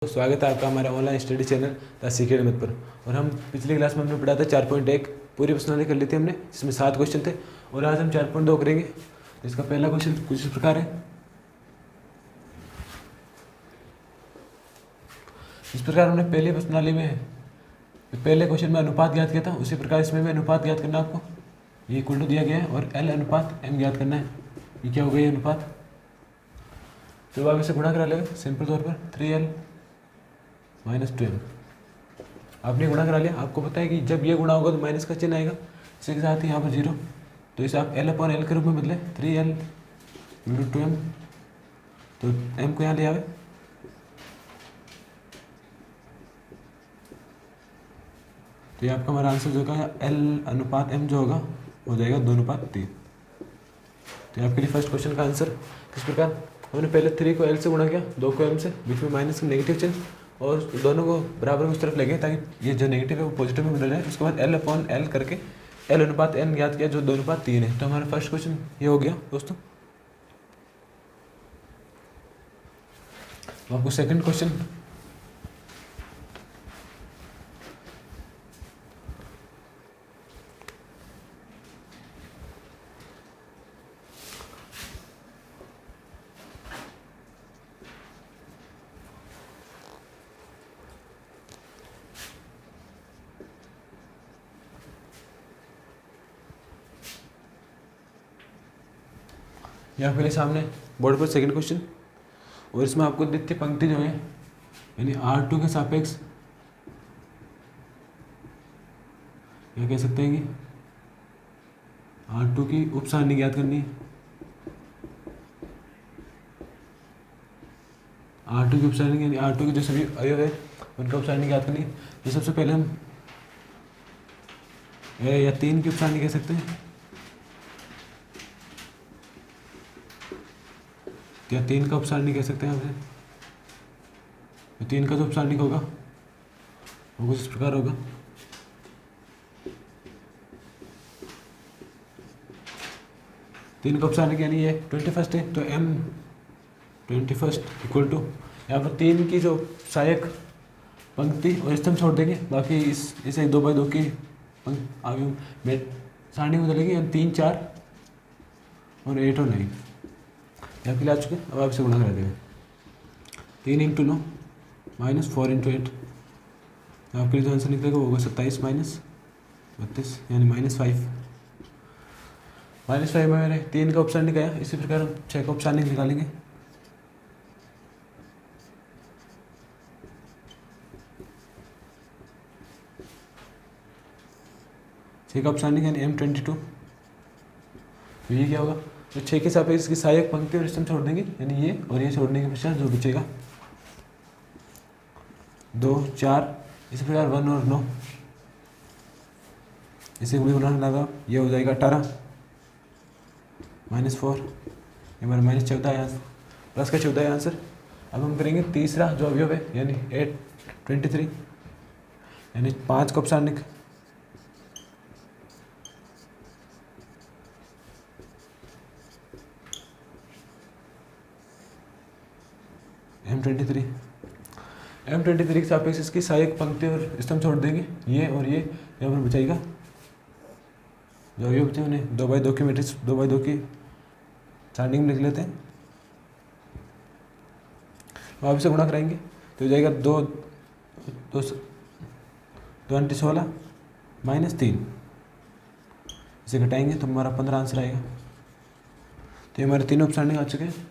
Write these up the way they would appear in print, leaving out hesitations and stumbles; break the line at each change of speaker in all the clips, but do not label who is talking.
स्वागत है आपका हमारे online study channel the secret method पर। और हम पिछली क्लास में हमने पढ़ा था 4.1 पूरी प्रश्नावली कर ली थी हमने, जिसमें 7 क्वेश्चन थे। और आज हम 4.2 करेंगे। इसका पहला क्वेश्चन कुछ इस प्रकार है। इस प्रकार हमने पहली प्रश्नावली में पहले क्वेश्चन में अनुपात ज्ञात किया था, उसी प्रकार इसमें भी अनुपात ज्ञात करना आपको। ये इक्वल टू दिया गया है और एल अनुपात एम ज्ञात करना है। ये क्या हो गया ये अनुपात, तो आप इसे गुणा करा लेगा सिंपल तौर पर 3L माइनस 2M। आपने गुणा करा लिया। आपको पता है कि जब ये गुणा होगा तो माइनस का चिन्ह आएगा, इसी के साथ ही यहाँ पर 0। तो इसे आप L/L के रूप में बदले 3L इंटू 2M। तो M को यहाँ ले आवे, तो ये आपका हमारा आंसर जो होगा L अनुपात M जो होगा हो जाएगा 2:3। तो ये आपके लिए फर्स्ट क्वेश्चन का आंसर। इस प्रकार हमने पहले 3 को L से गुणा किया, 2 को M से, बीच में माइनस का नेगेटिव चिन्ह, और दोनों को बराबर उस तरफ लगे ताकि ये जो नेगेटिव है वो पॉजिटिव में बदल जाए। उसके बाद L/L करके L अनुपात N ज्ञात किया जो 2:3 है। तो हमारा फर्स्ट क्वेश्चन ये हो गया दोस्तों। तो आपको सेकंड क्वेश्चन यहाँ पहले सामने बोर्ड पर सेकंड क्वेश्चन, और इसमें आपको द्वितीय पंक्ति जो है यानी R2 के सापेक्ष क्या कह सकते हैं कि R2 की उप सारणी ज्ञात करनी है। R2 की उप सारणी यानी R2 के जो सभी अवयव है उनका उप सारणी ज्ञात करनी है। तो सबसे पहले हम या 3 की उप सारणी कह सकते हैं। क्या 3 का उप सारणी कह सकते हैं आपसे। तो 3 का जो उप सारणी होगा वो कुछ इस प्रकार होगा। तीन का उप सारणी यानी ये 21 है, तो M 21 इक्वल टू यहाँ पर 3 की जो सहायक पंक्ति और स्तंभ छोड़ देंगे, बाकी इसे 2/2 की आगे में सारणी बदलेगी, यानी 3, 4 और 8 और 9 यहाँ के लिए आ चुके। अब आप इसे गुणा करा देंगे 3 × 9 माइनस 4 × 8। आपके लिए जो आंसर निकलेगा वो होगा 27 माइनस 32 यानी -5। -5 में मैंने 3 का ऑप्शन निकाला, इसी प्रकार हम 6 का ऑप्शन निकालेंगे। छः का ऑप्शन यानी M22। तो ये क्या होगा, तो 6 के सापेक्ष इसकी सहायक पंक्ति और स्तंभ छोड़ देंगे, यानी ये और ये छोड़ने के पश्चात जो बचेगा 2, 4, इसी प्रकार 1 और 9, इसे गुणा लगा, ये हो जाएगा 18 -4, ये हमारा -14 है आंसर, प्लस का 14 है आंसर। अब हम करेंगे तीसरा जो अवयव है यानी 823 यानी 5 का ऑप्शन M23 के सापेक्ष इसकी सहायक पंक्ति और स्तंभ छोड़ देंगे, ये और ये यहाँ पर बचाएगा जो अवयव बचे उन्हें 2/2 की मैट्रिक्स 2/2 की सारणी में लिख लेते हैं। आप इसे गुणा कराएंगे तो हो जाएगा 2 16 -3, इसे घटाएंगे तो हमारा 15 आंसर आएगा। तो ये हमारे तीनों उपसारणी आ चुके हैं।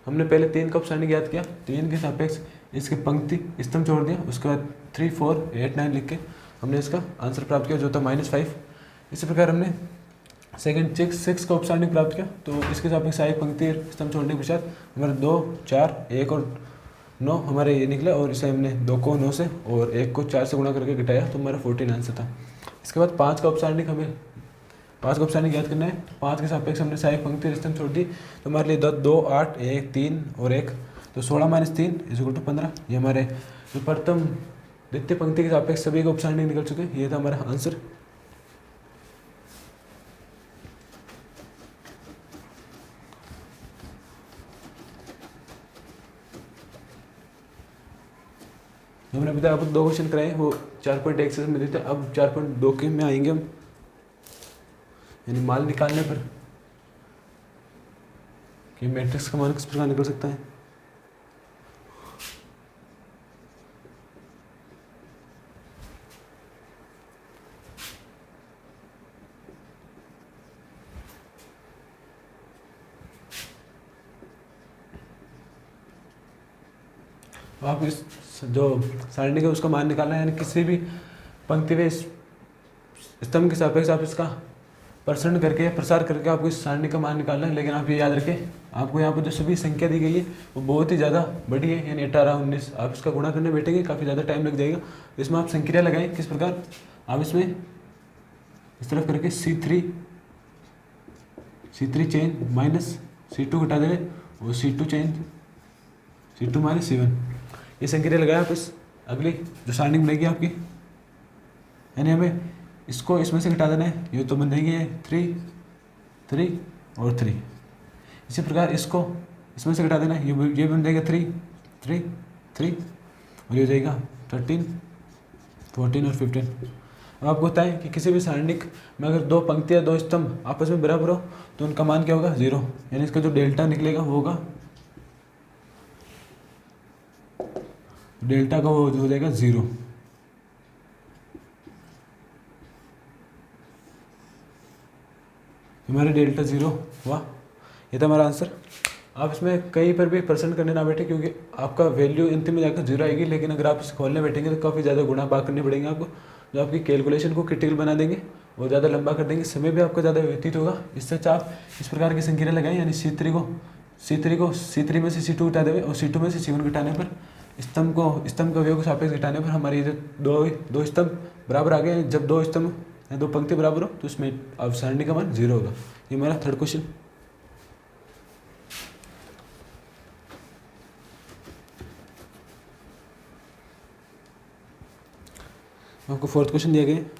हमने पहले 3 का उपसारणी ज्ञात किया, 3 के सापेक्ष इसके पंक्ति स्तंभ छोड़ दिया, उसके बाद 3, 4, 8, 9 लिख के हमने इसका आंसर प्राप्त किया जो था -5। इसी प्रकार हमने सेकंड 6 का उपसारणी प्राप्त किया, तो इसके सापेक्ष सहायक पंक्ति स्तंभ छोड़ने के पश्चात हमारे 2, 4, 1 और 9 हमारे ये निकला, और इसे हमने 2 को 9 से और 1 को 4 से गुणा करके घटाया तो हमारा 14 आंसर था। इसके बाद 5 का उपसारणी हमें 5 का उपसारणी ज्ञात करना है। 5 के सापेक्ष हमने सहायक पंक्ति और स्तंभ छोड़ दी, तो हमारे लिए 2, 8, 1, 3 और 1, तो 16 - 3 = 15। ये हमारे जो प्रथम द्वितीय पंक्ति के सापेक्ष सभी का उपसारणी निकल चुके हैं। ये था हमारा आंसर। जो हमने बताया आपको 2 क्वेश्चन कराए वो 4.1 से में देते, अब 4.2 के में आएंगे हम, यानी माल निकालने पर कि मैट्रिक्स का मान किस प्रकार निकल सकता है। आप इस जो सारणी का उसका मान निकालना है, यानी किसी भी पंक्ति में स्तंभ के सापेक्ष आप इसका प्रसरण करके प्रसार करके आपको इस सारणी का मान निकालना है। लेकिन आप ये याद रखें, आपको यहाँ पर जो सभी संख्या दी गई है वो बहुत ही ज़्यादा बड़ी है, यानी 18, 19। आप इसका गुणा करने बैठेंगे काफ़ी ज़्यादा टाइम लग जाएगा। इसमें आप संक्रिया लगाएं किस प्रकार, आप इसमें इस तरफ करके C3 चेंज माइनस C2 घटा देंगे और C2 change C2 minus C1, ये संक्रिया लगाया आप इस अगली जो सारणी बनेगी आपकी, यानी हमें इसको इसमें से घटा देना है। ये तो बन जाएगी 3, 3 और 3। इसी प्रकार इसको इसमें से घटा देना है, ये बन जाएगा 3, 3, 3 और ये हो जाएगा 13, 14 और 15। अब आपको होता है कि किसी भी सारणिक में अगर 2 पंक्तियाँ 2 स्तंभ आपस में बराबर हो तो उनका मान क्या होगा, 0, यानी इसका जो डेल्टा निकलेगा वो होगा, डेल्टा का वो हो जाएगा 0। हमारे डेल्टा 0 हुआ, ये था हमारा आंसर। आप इसमें कहीं पर भी प्रश्न करने ना बैठे, क्योंकि आपका वैल्यू अंतिम में जाकर 0 आएगी। लेकिन अगर आप इसे खोलने बैठेंगे तो काफ़ी ज़्यादा गुणा भाग करने पड़ेंगे आपको, जो आपकी कैलकुलेशन को क्रिटिकल बना देंगे और ज़्यादा लंबा कर देंगे, समय भी आपका ज़्यादा व्यतीत होगा। इससे अच्छा आप इस प्रकार की संख्या लगाएं, यानी C3 में से C2 घटा देवे और C2 में से C1 घटाने पर स्तंभ का व्यय को सापेक्ष घटाने पर हमारी जो दो स्तंभ बराबर आ गए। जब 2 स्तंभ या 2 पंक्ति बराबर हो तो उसमें अब सारणी का मान 0 होगा। ये हमारा थर्ड क्वेश्चन। आपको फोर्थ क्वेश्चन दिया गया है,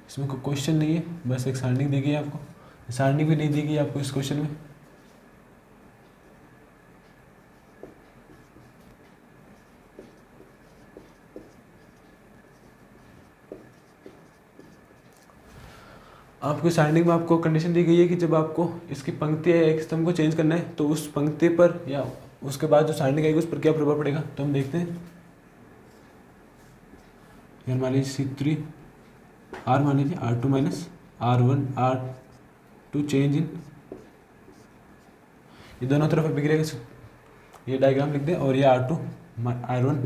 इसमें कोई क्वेश्चन नहीं है, बस एक सारणी दी गई है आपको, सारणी भी नहीं दी गई आपको इस क्वेश्चन में। आपको सारणी में आपको कंडीशन दी गई है कि जब आपको इसकी पंक्ति या एक स्तंभ को चेंज करना है तो उस पंक्ति पर या उसके बाद जो सारणी आएगी उस पर क्या प्रभाव पड़ेगा। तो हम देखते हैं, यार मान लीजिए C3 R, मान लीजिए R2 minus R1 R2 change in, ये दोनों तरफ बिगड़ेगा, ये डायग्राम लिख दें। और ये R2 R1,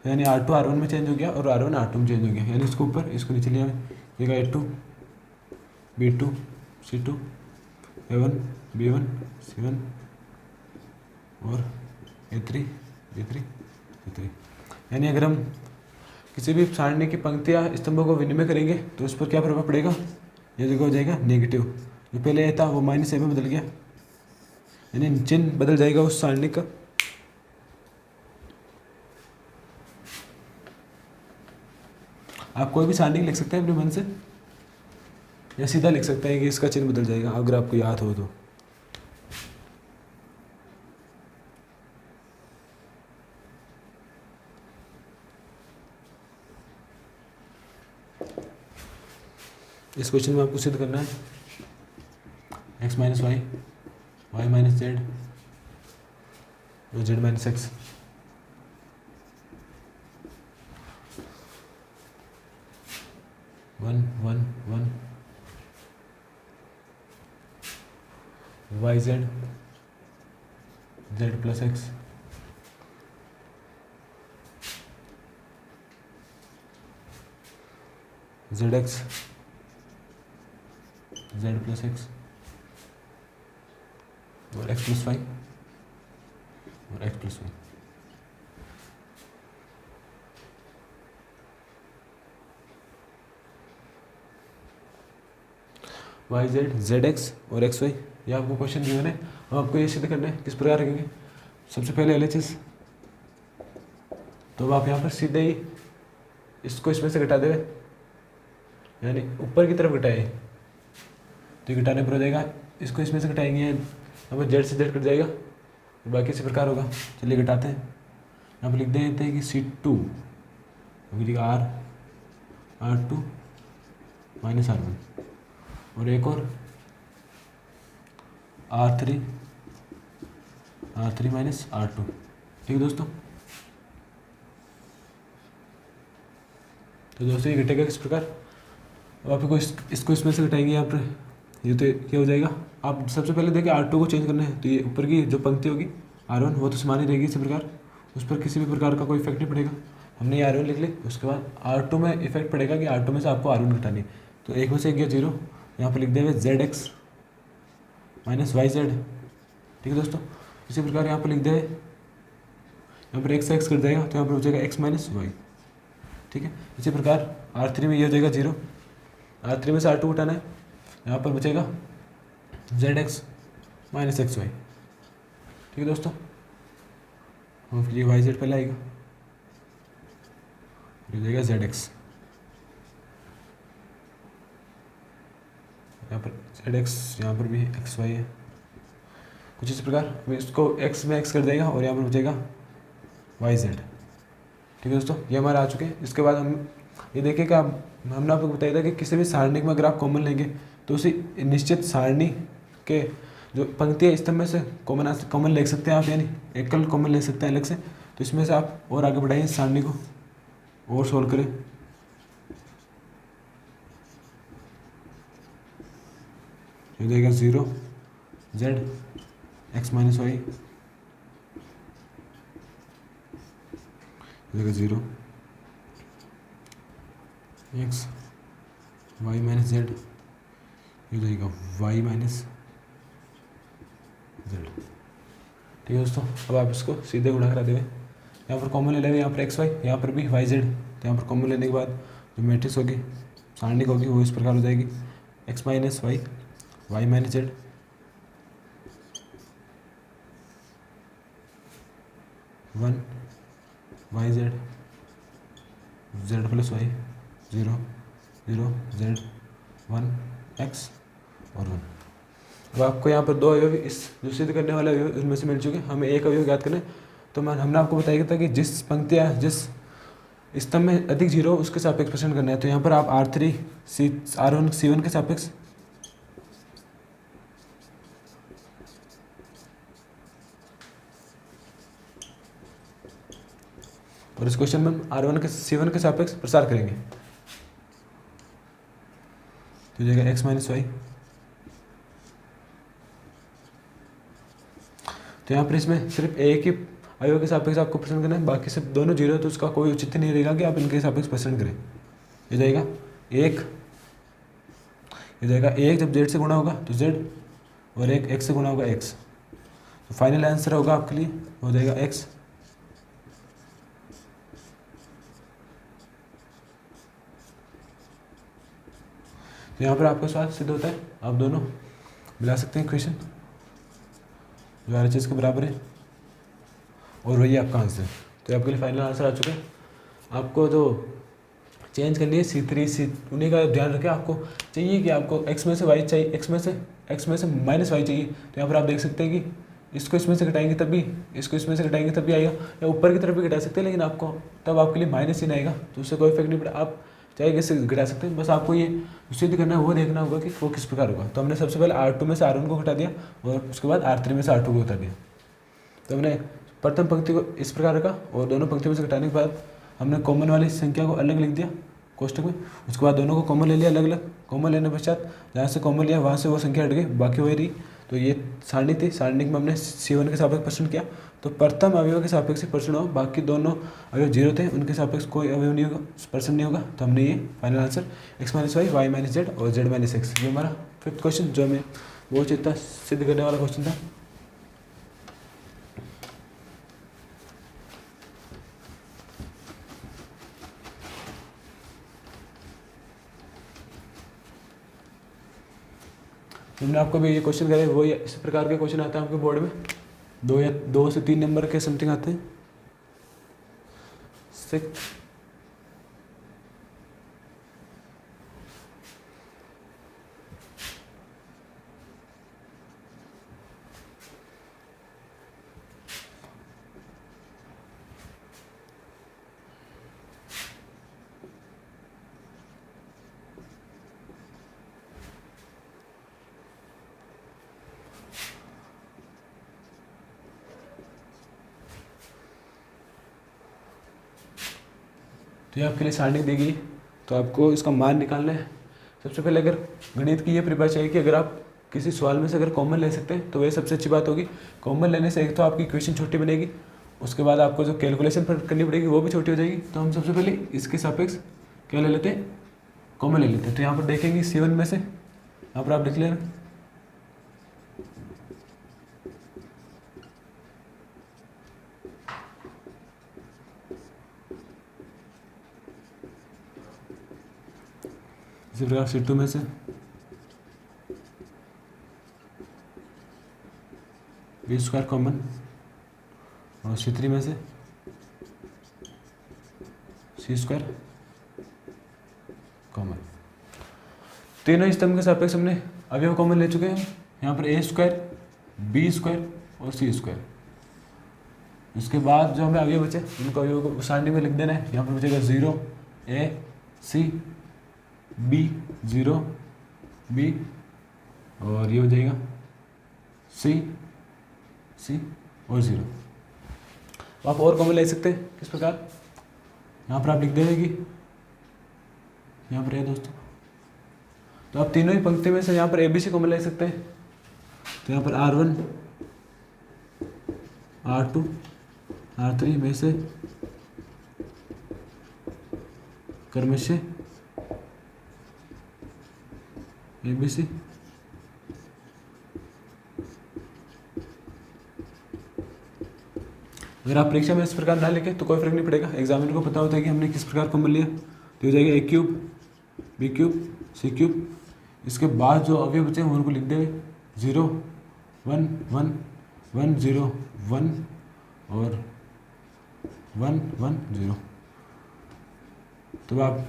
यानी R2 R1 में चेंज हो गया और R1 R2 में चेंज हो गया, यानी इसको ऊपर इसको नीचे लिया जाएगा। A2 B2 C2 A1 B1 C1 और A3 B3 C3। यानी अगर हम किसी भी सारणी की पंक्तियाँ स्तंभों को विनिमय करेंगे तो उस पर क्या प्रभाव पड़ेगा, ये देखो हो जाएगा नेगेटिव। जो पहले ए था वो -a में बदल गया, यानी चिन्ह बदल जाएगा उस सारणी का। आप कोई भी सारणी लिख सकते हैं अपने मन से, या सीधा लिख सकते हैं कि इसका चिन्ह बदल जाएगा, अगर आपको याद हो तो। इस क्वेश्चन में आपको सिद्ध करना है x minus Y, Y minus Z और Z minus X. One one one Y Z Z plus X Z X Z plus X और एक्स प्लस वाई और X plus Y. Y Z Z X और X Y, ये आपको question दिए हैं। अब आपको ये सिद्ध करना है, किस प्रकार रखेंगे। सबसे पहले LHS, तो आप यहाँ पर सीधे ही इसको इसमें से घटा देवे, यानी ऊपर की तरफ घटाए तो घटाने पर हो जाएगा। इसको इसमें से घटाएंगे यहाँ पर जेड से जेड कट जाएगा, बाकी इसी प्रकार होगा। चलिए घटाते हैं, यहाँ पर लिख देते हैं कि C2 अभी लिखा R2 माइनस R1, और एक और R3 माइनस R2। ठीक है दोस्तों, तो दोस्तों ये घटेगा किस प्रकार। अब आपको इसको इसमें से घटाएंगे, यहाँ पर ये तो क्या हो जाएगा। आप सबसे पहले देखिए R2 को चेंज करना है, तो ये ऊपर की जो पंक्ति होगी R1 वो तो समान ही रहेगी इसी प्रकार, उस पर किसी भी प्रकार का कोई इफेक्ट नहीं पड़ेगा। हमने ये R1 लिख ली, उसके बाद R2 में इफेक्ट पड़ेगा कि R2 में से आपको R1 घटानी है। तो एक में से एक गया 0, यहाँ पर लिख देंगे ZX माइनस YZ। ठीक है दोस्तों, इसी प्रकार यहाँ पर लिख दें, यहाँ पर x कट जाएगा, तो यहाँ पर हो जाएगा x माइनस वाई। ठीक है, इसी प्रकार R3 में ये हो जाएगा 0, R3 में से R2 उठाना है, यहाँ पर बचेगा ZX माइनस XY। ठीक है दोस्तों, और फिर ये YZ पहले आएगा, हो जाएगा ZX, यहाँ पर ZX, यहाँ पर भी XY है कुछ इस प्रकार। इसको x में x कर देगा और यहाँ पर बचेगा YZ। ठीक है दोस्तों, ये हमारे आ चुके हैं। इसके बाद हम ये देखें कि हमने आपको बताया था कि किसी भी सारणी में अगर आप कॉमन लेंगे तो उसी निश्चित सारणी के जो पंक्तियाँ स्तंभ में से कॉमन ले सकते हैं आप, यानी एकल कॉमन ले सकते हैं अलग से। तो इसमें से आप और आगे बढ़ाइए सारणी को और सोल्व करें। ये देगा 0 Z x माइनस वाई, देगा 0 x y माइनस जेड, ये देगा y माइनस जेड। ठीक है दोस्तों, अब आप इसको सीधे गुणा करा देंगे, यहाँ पर कॉमन ले लेंगे, यहाँ पर x y, यहाँ पर भी y z। तो यहाँ पर कॉमन लेने के बाद जो मैट्रिक्स होगी सारणी होगी वो इस प्रकार हो जाएगी x minus y, y minus z, 1 YZ Z plus y 0 0 Z 1 X और 1। अब आपको यहाँ पर दो अवयव इस जो सिद्ध करने वाले अवयव उनमें से मिल चुके, हमें एक अवयव ज्ञात करना है। तो हमने आपको बताया था कि जिस पंक्तियाँ जिस स्तंभ में अधिक जीरो उसके सापेक्ष प्रश्न करना है। तो यहाँ पर आप R3 R1 C1 के सापेक्ष और इस क्वेश्चन में हम R1 के C1 के सापेक्ष प्रसार करेंगे। तो जाएगा x माइनस वाई। तो यहाँ पर इसमें सिर्फ एक ही अवयव के सापेक्ष आपको प्रश्न करना है, बाकी सिर्फ दोनों जीरो है तो उसका कोई औचित्य नहीं रहेगा कि आप इनके सापेक्ष प्रश्न करें। ये जाएगा एक, ये जाएगा एक जब z से गुणा होगा तो z, और एक x से गुणा होगा x। तो फाइनल आंसर होगा आपके लिए हो जाएगा x। तो यहाँ पर आपका स्वाद सिद्ध होता है, आप दोनों मिला सकते हैं इक्वेशन जो RHS के बराबर है, और वही आपका आंसर। तो आपके लिए फाइनल आंसर आ चुका है। आपको जो चेंज करनी है C3 C, उन्हीं का ध्यान रखें। आपको चाहिए कि आपको x में से y चाहिए, x में से माइनस वाई चाहिए। तो यहाँ पर आप देख सकते हैं कि इसको इसमें से घटाएंगे तब भी, इसको इसमें से घटाएंगे तब भी आएगा, या ऊपर की तरफ भी घटा सकते हैं, लेकिन आपको तब आपके लिए माइनस ही आएगा, तो उससे कोई इफेक्ट नहीं पड़ा। आप चाहे कैसे घटा सकते हैं, बस आपको ये सिद्ध करना है, वो देखना होगा कि वो किस प्रकार होगा। तो हमने सबसे पहले R2 में से R1 को घटा दिया और उसके बाद R3 में से R2 को घटा दिया। तो हमने प्रथम पंक्ति को इस प्रकार रखा और दोनों पंक्तियों में से घटाने के बाद हमने कॉमन वाली संख्या को अलग लिख दिया कोष्टक में। उसके बाद दोनों को कॉमन ले लिया अलग अलग। कॉमन लेने पश्चात जहाँ से कॉमन लिया वहाँ से वो संख्या हट गई, बाकी वही रही। तो ये सारणी थी, सारणी में हमने C1 के सापेक्ष प्रश्न किया। तो प्रथम अवयव के सापेक्ष प्रश्न हो, बाकी दोनों अवयव जीरो थे, उनके सापेक्ष कोई अवयव नहीं होगा, प्रश्न नहीं होगा। तो हमने ये final answer x minus Y, Y minus Z और z माइनस एक्स, ये हमारा फिफ्थ क्वेश्चन जो हमें बहुत चिंता सिद्ध करने वाला क्वेश्चन था। हमने आपको भी ये क्वेश्चन करे, वो इस प्रकार के क्वेश्चन आते हैं आपके बोर्ड में, 2 से 3 नंबर के समथिंग आते हैं। 6 तो तो ये आपके लिए सारणी दी गई, तो आपको इसका मान निकालना है। सबसे पहले अगर गणित की ये परिभाषा है कि अगर आप किसी सवाल में से अगर कॉमन ले सकते हैं तो वह सबसे अच्छी बात होगी। कॉमन लेने से एक तो आपकी इक्वेशन छोटी बनेगी, उसके बाद आपको जो कैलकुलेशन करनी पड़ेगी वो भी छोटी हो जाएगी। तो हम सबसे पहले इसके सापेक्ष क्या ले लेते हैं, कॉमन ले लेते हैं। तो यहाँ पर देखेंगे C1 में से, यहाँ पर आप लिख लेना इसी प्रकार C2 में से B² कॉमन, और C3 में से C² कॉमन। तीनों स्तंभ के सापेक्ष हमने अवयव कॉमन ले चुके हैं। यहाँ पर A², B² और C²। इसके बाद जो हमें अवयव बचे उनको अवयव को सारणी में लिख देना है। यहाँ पर बचेगा 0 A C B 0 B, और ये हो जाएगा C C और 0। आप और कॉमन ले सकते हैं किस प्रकार, यहाँ पर आप लिख देंगे कि यहाँ पर है दोस्तों, तो आप तीनों ही पंक्ति में से यहाँ पर ABC कॉमन ले सकते हैं। तो यहाँ पर R1 R2 R3 में से क्रमशः ABC अगर आप परीक्षा में इस प्रकार ना लिखे तो कोई फर्क नहीं पड़ेगा, एग्जामिनर को पता होता है कि हमने किस प्रकार कॉमन लिया। तो हो जाएगा A³ B³ C³। इसके बाद जो अवयव बचे हैं उनको लिख देंगे 0 1 1 1 0 1 और 1 1 0। तो आप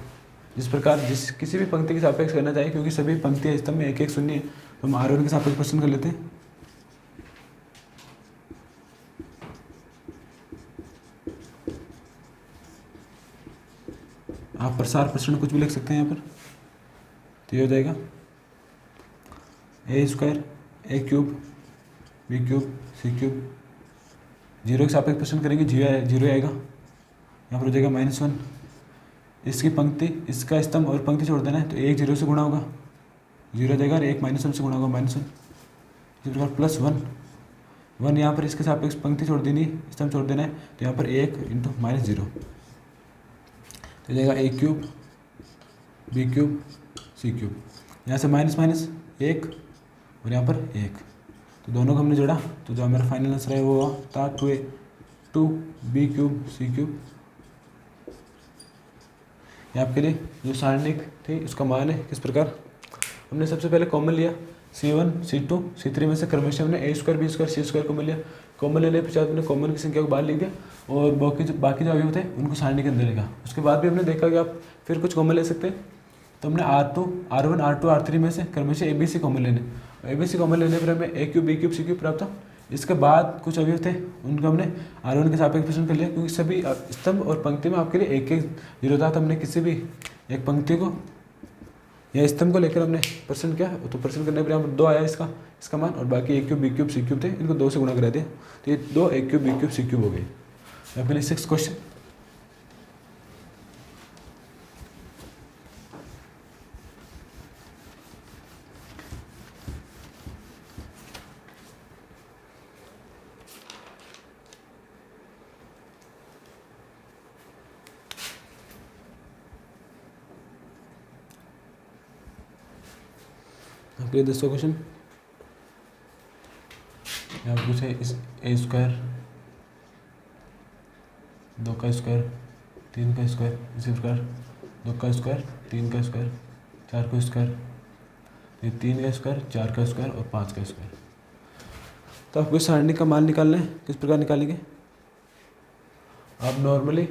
जिस प्रकार किसी भी पंक्ति के सापेक्ष करना चाहिए, क्योंकि सभी पंक्तियाँ स्तंभ में एक एक शून्य है, तो हम R1 के सापेक्ष प्रश्न कर लेते हैं। आप प्रसार प्रश्न कुछ भी लिख सकते हैं यहाँ पर। तो ये हो जाएगा A² A³ B³ C³। 0 के सापेक्ष प्रश्न करेंगे 0 आएगा, यहाँ पर हो जाएगा -1। इसकी पंक्ति इसका स्तंभ और पंक्ति छोड़ देना है, तो 1 0 से गुणा होगा 0 देगा, और 1 -1 से गुणा होगा -1। इसी प्रकार +1 1 यहाँ पर इसके सापेक्ष पंक्ति छोड़ देनी है, स्तंभ छोड़ देना है, तो यहाँ पर 1 × -0 तो जाएगा A³ B³ C³। यहाँ से -1 और यहाँ पर 1, तो दोनों को हमने जोड़ा, तो जो हमारा फाइनल आंसर है वो था 2 B³ C³। ये आपके लिए जो सारणी थी उसका मान है किस प्रकार। हमने सबसे पहले कॉमन लिया C1 C2 C3 में से क्रमशः हमने A² B² C² कॉमन लिया। कॉमन लेने के पश्चात हमने कॉमन की संख्या को बाहर लिख दिया, और बाकी जो अवयव थे उनको सारणी के अंदर लिखा। उसके बाद भी हमने देखा कि आप फिर कुछ कॉमन ले सकते हैं, तो हमने R2 R1 R2 R3 में से क्रमशः ABC कॉमन लेने। ABC कॉमन लेने पर हमें A³ B³ C³ प्राप्त हुआ। इसके बाद कुछ अवयव थे उनको हमने R1 के सापेक्ष प्रश्न कर लिया, क्योंकि सभी स्तंभ और पंक्ति में आपके लिए एक एक 0 था। तो हमने किसी भी एक पंक्ति को या स्तंभ को लेकर हमने प्रश्न किया, तो प्रश्न करने पर यहाँ पर 2 आया इसका मान, और बाकी A³ B³ C³ थे, इनको 2 से गुणा करा दिया, तो ये 2 A³ B³ C³ हो गए। आपके लिए 6 क्वेश्चन। आपके लिए 10वां क्वेश्चन यहाँ पर पूछे इस A², 2 का स्क्वायर 3 का स्क्वायर, इसी प्रकार 2 का स्क्वायर 3 का स्क्वायर 4 का स्क्वायर, ये 3 का स्क्वायर 4 का स्क्वायर और 5 का स्क्वायर। तो आपको इस सारणी का मान निकालना है, किस प्रकार निकालेंगे। आप नॉर्मली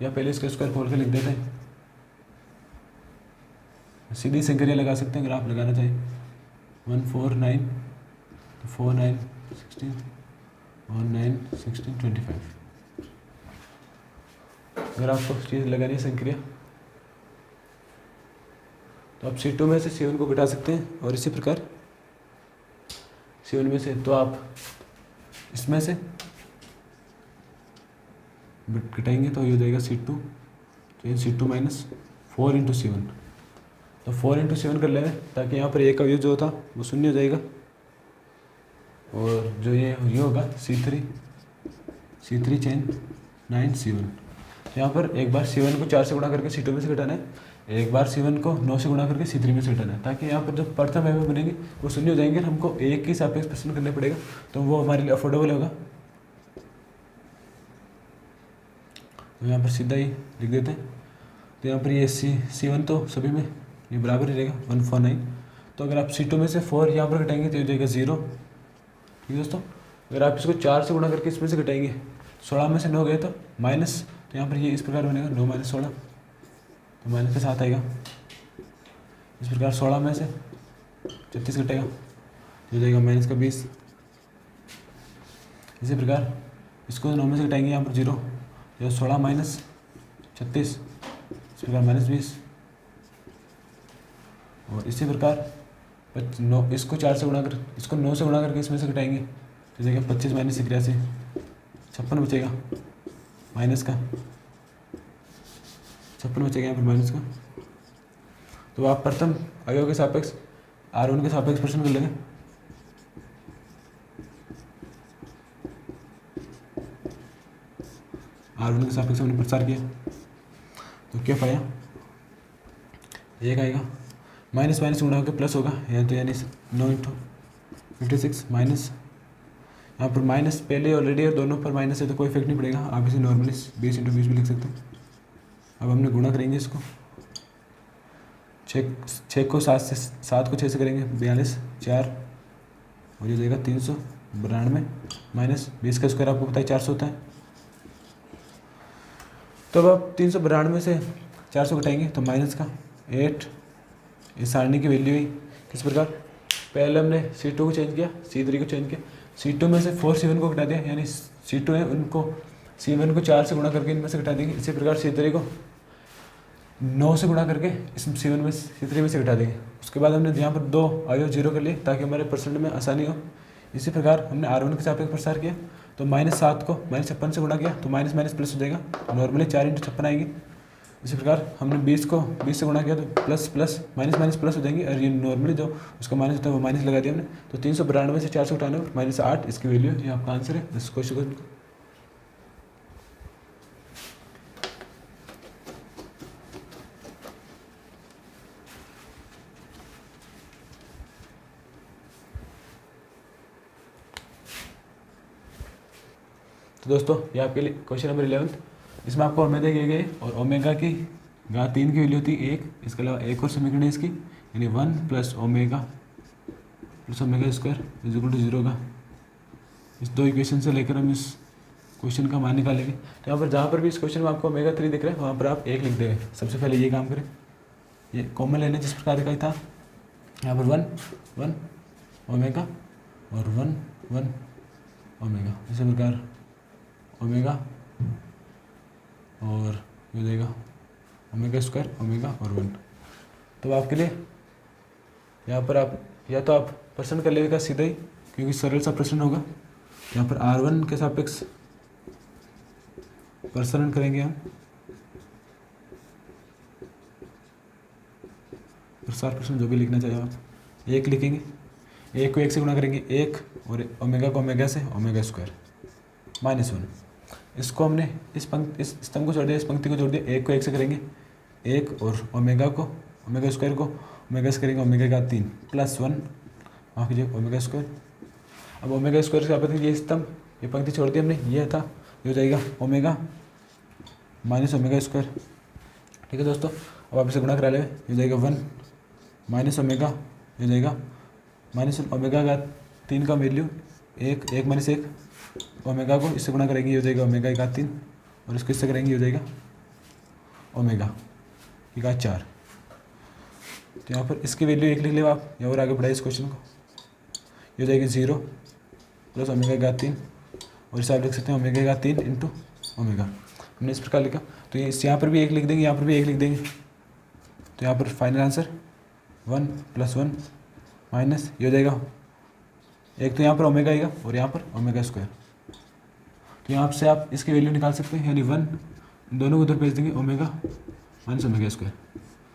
या पहले इसका स्क्वायर खोल के लिख देते हैं, सीधी संख्या लगा सकते हैं अगर आप लगाना चाहिए। 1 4 9 तो 4 9 16 और 9 16 25। अगर आपको चीज़ लगानी है संक्रिया तो आप C2 में से C1 को घटा सकते हैं, और इसी प्रकार C1 में से तो आप इसमें से घटाएंगे तो ये हो जाएगा C2 तो ये C2 माइनस 4 इंटू C1, तो 4 इंटू 7 कर ले ताकि यहाँ पर ए का यूज जो था वो शून्य हो जाएगा, और जो ये होगा C3 चेंज 9 C1। तो यहाँ पर एक बार C1 को 4 से गुणा करके C2 में से घटाना है, एक बार C1 को 9 से गुणा करके C3 में से घटाना है, ताकि यहाँ पर जो प्रथम एवं बनेंगे वो शून्य हो जाएंगे, हमको एक की सापेक्ष प्रश्न करना पड़ेगा, तो वो हमारे लिए अफोर्डेबल होगा। तो यहाँ पर सीधा ही लिख देते हैं। तो यहाँ पर ये C1 तो सभी में ये बराबर ही रहेगा 149। तो अगर आप C2 में से 4 यहाँ पर घटाएंगे तो ये हो जाएगा 0। ठीक है दोस्तों, अगर आप इसको 4 से गुणा करके इसमें से घटाएंगे, 16 में से 9 गए तो माइनस, तो यहाँ पर ये इस प्रकार बनेगा 9 माइनस 16, तो माइनस के साथ आएगा। इस प्रकार 16 में से 36 घटेगा तो हो जाएगा माइनस का 20। इसी प्रकार इसको 9 में से घटाएंगे, यहाँ पर 0, जो 16 माइनस 36, इस प्रकार माइनस 20। और इसी प्रकार 9 इसको 4 से गुणा कर, इसको 9 से गुणा करके इसमें से घटाएंगे तो देखिए 25 माइनस 81, 56 बचेगा माइनस का, 56 बचेगा यहाँ पर माइनस का। तो आप प्रथम अवयव के सापेक्ष R1 के सापेक्ष प्रश्न कर लेंगे। R1 के सापेक्ष हमने प्रसार किया तो क्या पाया, एक आएगा, माइनस माइनस गुणा होकर प्लस होगा, तो यानी 9 इंटू 56 माइनस, यहाँ पर माइनस पहले ऑलरेडी है, दोनों पर माइनस है तो कोई इफेक्ट नहीं पड़ेगा, आप इसे नॉर्मली 20 इंटू 20 भी लिख सकते हैं। अब हमने गुणा करेंगे इसको, 6 को 7 को 6 से करेंगे 42, 4 और ये जाएगा 392 माइनस 20 का स्क्वायर आपको पता है 400 होता है। तो अब आप 392 से 400 घटाएंगे तो माइनस का 8, इस सारणी की वैल्यू ही किस प्रकार, पहले हमने C2 को चेंज किया, C3 को चेंज किया, C2 में से 4 C1 को घटा दिया, यानी C2 है उनको C1 को 4 से गुणा करके इनमें से घटा देंगे। इसी प्रकार C3 को 9 से गुणा करके इस C1 में C3 में से घटा देंगे। उसके बाद हमने यहाँ पर 2 अवयव 0 कर लिए ताकि हमारे परसेंट में आसानी हो। इसी प्रकार हमने R1 के सापेक्ष प्रसार किया, तो -7 को -56 से गुणा किया तो माइनस माइनस प्लस हो जाएगा, नॉर्मली 4 इंटू 56 आएगी। इसी प्रकार हमने 20 को 20 से गुणा किया तो plus plus minus minus plus हो जाएंगे, और ये नॉर्मली जो उसका माइनस होता है वो माइनस लगा दिया हमने। तो 392 से 498 -8 इसकी वैल्यू, ये आपका आंसर है इस क्वेश्चन का। तो दोस्तों ये आपके लिए क्वेश्चन नंबर 11, इसमें आपको ओमेगा दिए गए और ओमेगा की घात 3 की वैल्यू होती है 1, इसके अलावा एक और समीकरण है इसकी, यानी 1 plus omega square is equal to 0 का। इस 2 इक्वेशन से लेकर हम इस क्वेश्चन का मान निकालेंगे। तो यहाँ पर जहाँ पर भी इस क्वेश्चन में आपको ओमेगा 3 दिख रहा है वहाँ पर आप 1 लिख देंगे। सबसे पहले ये काम करें, ये कॉमन लेने जिस प्रकार का ही था, यहाँ पर 1 ओमेगा और 1 ओमेगा, इसी प्रकार ओमेगा और ये देगा ओमेगा स्क्वायर ओमेगा और 1। तो आपके लिए यहाँ पर आप या तो आप प्रश्न कर लेगा सीधा ही, क्योंकि सरल सा प्रश्न होगा। यहाँ पर R1 के सापेक्ष प्रसारण करेंगे हम, प्रसार प्रश्न जो भी लिखना चाहिए आप 1 लिखेंगे, 1 को 1 से गुणा करेंगे 1, और ओमेगा को ओमेगा से ओमेगा स्क्वायर -1। इसको हमने इस स्तंभ को जोड़ दिया, इस पंक्ति को जोड़ दिया, 1 को 1 से करेंगे 1, और ओमेगा को ओमेगा स्क्वायर को ओमेगा से करेंगे ओमेगा का 3 +1, वहाँ कीजिए ओमेगा स्क्वायर। अब ओमेगा स्क्वायर से आप ये स्तंभ ये पंक्ति छोड़ दी हमने, ये था, ये हो जाएगा ओमेगा माइनस ओमेगा स्क्वायर। ठीक है दोस्तों, अब आप इसे गुणा करा ले, ये हो जाएगा 1 माइनस ओमेगा, ये हो जाएगा माइनस ओमेगा का 3 का वैल्यू 1 माइनस 1, ओमेगा को इससे गुणा करेंगे, ये हो जाएगा ओमेगा का 3, और इसको इससे करेंगे, ये हो जाएगा ओमेगा की घात 4। तो यहाँ पर इसकी वैल्यू 1 लिख ले आप, या और आगे बढ़ाइए इस क्वेश्चन को, ये हो जाएगी 0 प्लस ओमेगा का 3, और इसे आप लिख सकते हैं ओमेगा का 3 इंटू ओमेगा। हमने इस प्रकार लिखा, तो ये यहाँ पर भी 1 लिख देंगे, यहाँ पर भी 1 लिख देंगे। तो यहाँ पर फाइनल आंसर 1 + 1 माइनस ये हो जाएगा, एक तो यहाँ पर ओमेगा आएगा और यहाँ पर ओमेगा स्क्वायर। तो यहाँ से आप इसकी वैल्यू निकाल सकते हैं, यानी 1 दोनों को उधर भेज देंगे, ओमेगा माइनस ओमेगा स्क्वायर।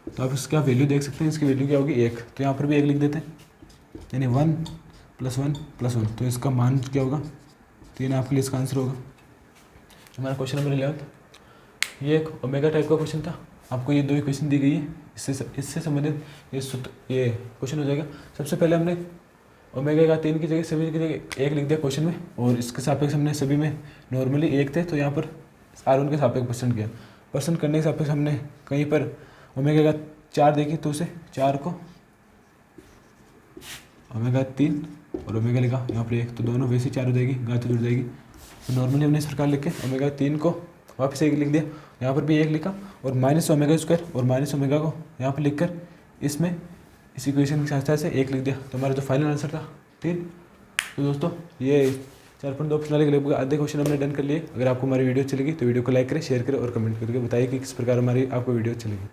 तो आप इसका वैल्यू देख सकते हैं, इसकी वैल्यू क्या होगी 1, तो यहाँ पर भी 1 लिख देते हैं, यानी 1 + 1 + 1, तो इसका मान क्या होगा 3 आपके लिए इसका आंसर होगा। हमारा क्वेश्चन नंबर 11, ये एक ओमेगा टाइप का क्वेश्चन था। आपको ये 2 इक्वेशन दी गई है, इससे संबंधित ये क्वेश्चन हो जाएगा। सबसे पहले हमने ओमेगा का 3 की जगह सभी की जगह 1 लिख दिया क्वेश्चन में, और इसके सापेक्ष हमने सभी में नॉर्मली 1 थे, तो यहाँ पर R1 के सापेक्ष परसेंट किया। परसेंट करने के सापेक्ष हमने कहीं पर ओमेगा का 4 देखी, तो उसे 4 को ओमेगा 3 और ओमेगा लिखा यहाँ पर 1, तो दोनों वैसे 4 हो जाएगी, घात जुड़ जाएगी। तो नॉर्मली हमने इस प्रकार लिख के ओमेगा 3 को वापस 1 लिख दिया, यहाँ पर भी 1 लिखा, और माइनस ओमेगा स्क्वायर और माइनस ओमेगा को यहाँ पर लिख कर इसमें इस इक्वेशन की सहायता से 1 लिख दिया, तो हमारा जो फाइनल आंसर था 3। तो दोस्तों ये 4.2 प्रणाली के लगभग आधे क्वेश्चन हमने डन कर लिए। अगर आपको हमारी वीडियो अच्छी लगी तो वीडियो को लाइक करें, शेयर करें और कमेंट करके बताइए कि किस प्रकार हमारी आपको वीडियो अच्छी लगी।